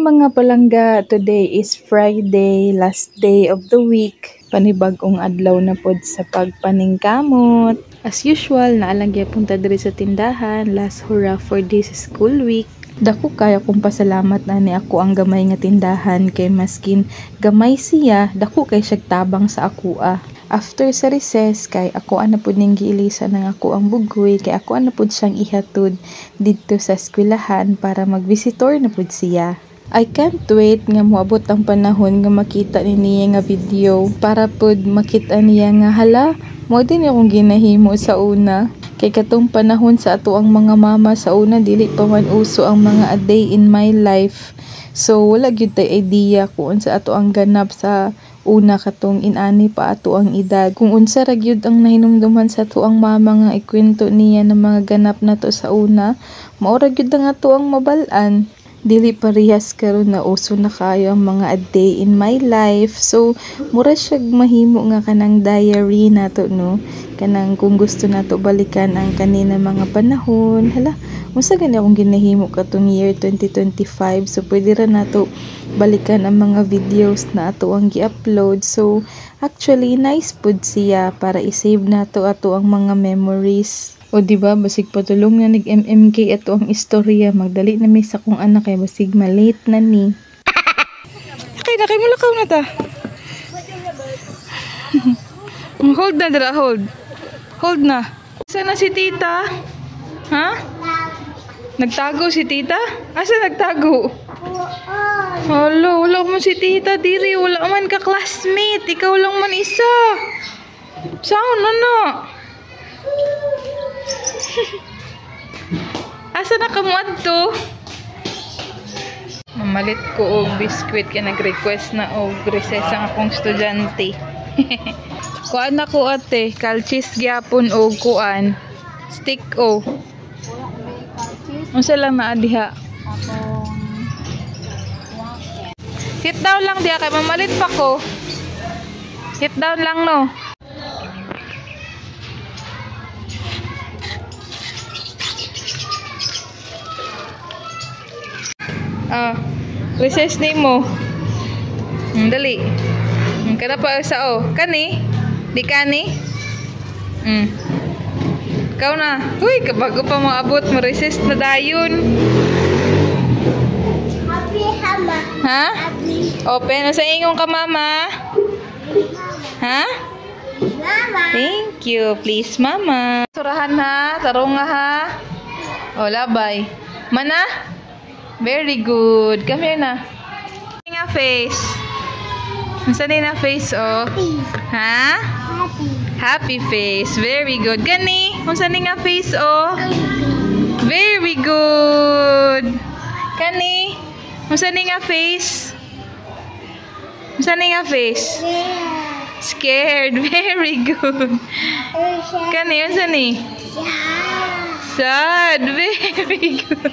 mga palangga, today is Friday, last day of the week. Panibagong adlaw na pod sa pagpaningkamot. As usual, naalagya punta diri sa tindahan, last hurrah for this school week. Dako kaya kong pasalamat na ni ako ang gamay nga tindahan kay maskin gamay siya, dako kay siya tabang sa ako After sa recess, kay ako ana pud ning giilisa ng ako ang bugoy, kay ako ana pud siyang ihatod didto sa eskwelahan para mag-visitor na pud siya. I can't wait nga moabot ang panahon nga makita ni niya nga video para pud makita niya nga hala, mo din akong ginahimo sa una. Kay katong panahon sa ato ang mga mama sa una dili pa man uso ang mga a day in my life. So wala gyud tay idea kung sa ato ang ganap sa una katong inani pa ato ang edad. Kung unsa ra gyud ang nahinumduman sa ato ang mama nga ikwento niya ng mga ganap nato sa una, mao ra gyud ang ato ang mabal-an. Dili parehas karon na uso na kayo ang mga a day in my life. So mura siya mahimo nga kanang diary nato no. Kanang kung gusto nato balikan ang kanina mga panahon. Hala, unsa gani akong ginahimo katong year 2025. So pwede ra nato balikan ang mga videos na ato ang gi-upload. So actually nice pud siya para i-save nato ato ang mga memories. O diba, basig patulong na nag-MMK ato ang istorya. Magdali na may sa kong anak kay basig malate na ni. Kay mulakaw na ta. Hold na dira, hold. Hold na. Saan na si tita? Ha? Nagtago si tita? Asa nagtago? Hello, wala mo si tita diri. Wala man ka classmate. Ikaw lang man isa. Saan na? Asa na kamuad to? Mamalit ko og biskwit kaya nag-request na og recess ang akong estudyante. Kuan ako ate, kalchis gyapon og kuan. Stick o. Unsa lang na diha? Hit down lang diha kay mamalit pa ko. Hit down lang no. Recess name mo. Dali. Kada pa sa kani? Di kani? Ikaw na. Uy, kabago pa mo abot mo recess na dayon. Happy hama. Ha? Happy. Open sa ingong ka mama. Ha? Mama. Thank you. Please mama. Surahan ha, tarong nga ha. O labay. Mana? Very good. Come here na. Nga face. Masa na face oh? Happy. Ha? Happy. Happy face. Very good. Gani? Masa nga face oh? Very good. Gani? Masa nga face? Masa nga face? Scared. Very good. Gani? Masa ni? Sad. Very good.